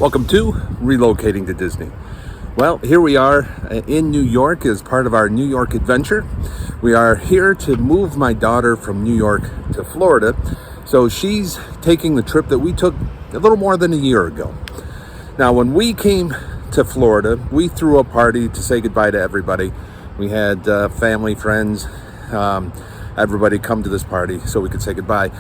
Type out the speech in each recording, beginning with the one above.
Welcome to Relocating to Disney. Well, here we are in New York as part of our New York adventure. We are here to move my daughter from New York to Florida. So she's taking the trip that we took a little more than a year ago. Now, when we came to Florida, we threw a party to say goodbye to everybody. We had family, friends, everybody come to this party so we could say goodbye.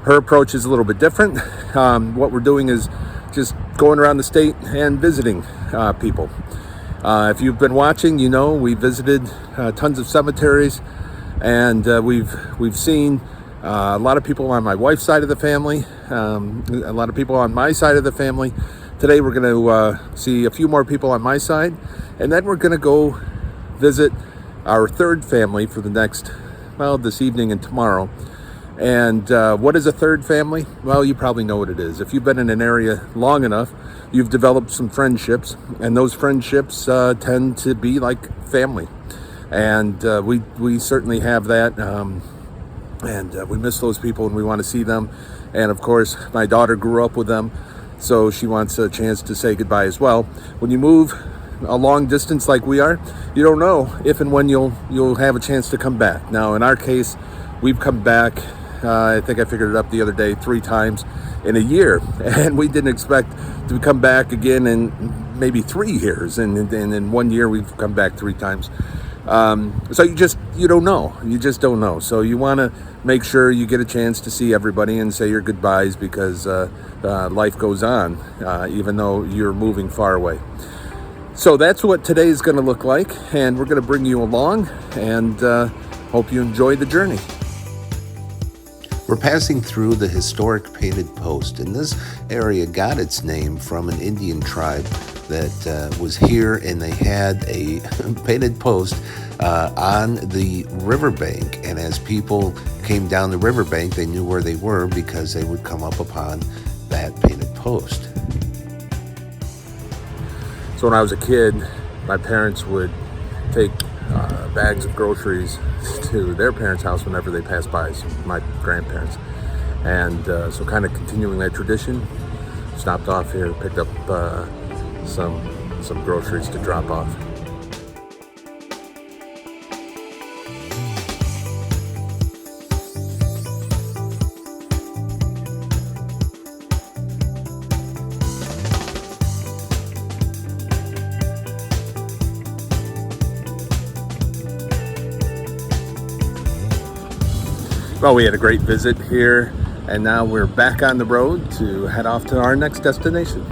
Her approach is a little bit different. What we're doing is just going around the state and visiting people. If you've been watching, you know we visited tons of cemeteries, and we've seen a lot of people on my wife's side of the family, a lot of people on my side of the family. Today we're going to see a few more people on my side, and then we're going to go visit our third family for the next, this evening and tomorrow. And what is a third family? Well, you probably know what it is. If you've been in an area long enough, you've developed some friendships, and those friendships tend to be like family. And we certainly have that, and we miss those people and we want to see them. And of course, my daughter grew up with them, so she wants a chance to say goodbye as well. When you move a long distance like we are, you don't know if and when you'll have a chance to come back. Now, in our case, we've come back, I think I figured it up the other day, 3 times in a year, and we didn't expect to come back again in maybe 3 years, and in 1 year we've come back 3 times. So you don't know. You just don't know. So you want to make sure you get a chance to see everybody and say your goodbyes, because life goes on, even though you're moving far away. So that's what today is going to look like, and we're going to bring you along, and hope you enjoy the journey. We're passing through the historic Painted Post, and this area got its name from an Indian tribe that was here, and they had a painted post on the riverbank, and as people came down the riverbank, they knew where they were because they would come up upon that painted post. So when I was a kid, my parents would take bags of groceries to their parents' house whenever they passed by, so my grandparents. And so kind of continuing that tradition, stopped off here, picked up some groceries to drop off. Well, we had a great visit here, and now we're back on the road to head off to our next destination.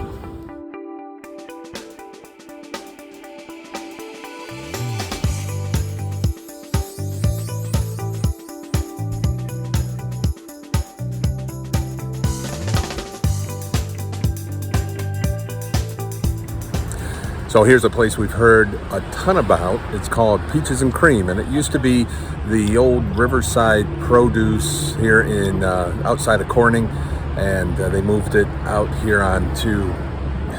So here's a place we've heard a ton about. It's called Peaches and Cream, and it used to be the old Riverside Produce here in outside of Corning, and they moved it out here onto,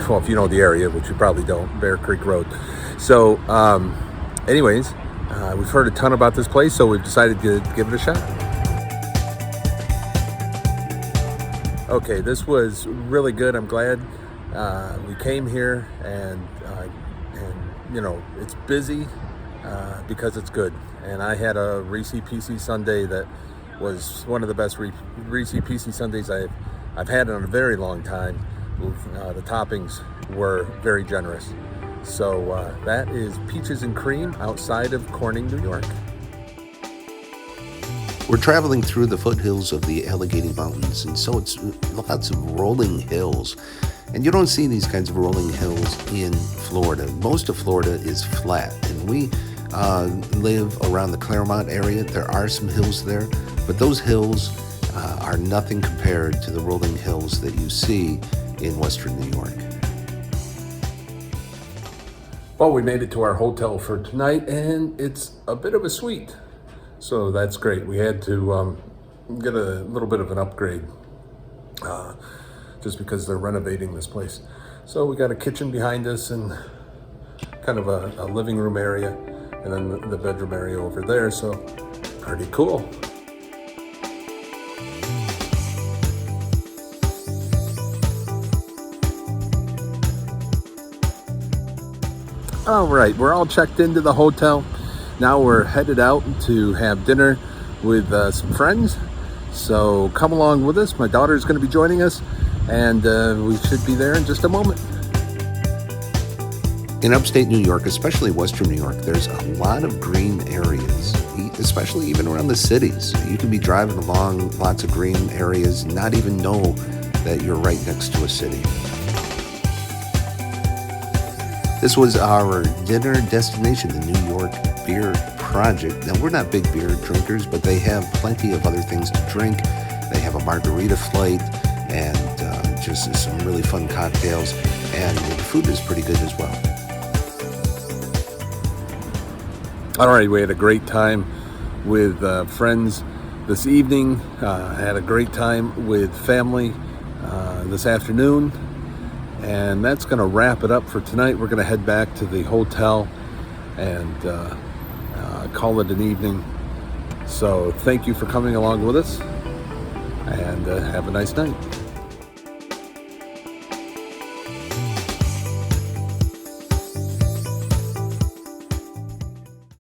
well, if you know the area, which you probably don't, Bear Creek Road. So anyways, we've heard a ton about this place, so we've decided to give it a shot. Okay, this was really good. I'm glad we came here, and you know, it's busy because it's good. And I had a Reese PC Sundae that was one of the best Reese PC Sundaes I've had in a very long time. The toppings were very generous. So that is Peaches and Cream outside of Corning, New York. We're traveling through the foothills of the Allegheny Mountains, and so it's lots of rolling hills. And you don't see these kinds of rolling hills in Florida. Most of Florida is flat, and we live around the Claremont area. There are some hills there, but those hills are nothing compared to the rolling hills that you see in Western New York. Well, we made it to our hotel for tonight, and it's a bit of a suite. So that's great. We had to get a little bit of an upgrade just because they're renovating this place. So we got a kitchen behind us and kind of a living room area, and then the bedroom area over there. So pretty cool. All right, we're all checked into the hotel. Now we're headed out to have dinner with some friends. So come along with us. My daughter's going to be joining us, and we should be there in just a moment. In upstate New York, especially Western New York, there's a lot of green areas, especially even around the cities. You can be driving along lots of green areas and not even know that you're right next to a city. This was our dinner destination, the New York Beer Project. Now, we're not big beer drinkers, but they have plenty of other things to drink. They have a margarita flight and just some really fun cocktails, and the food is pretty good as well. All right, we had a great time with friends this evening. Had a great time with family this afternoon. And that's going to wrap it up for tonight. We're going to head back to the hotel and call it an evening. So thank you for coming along with us, and have a nice night.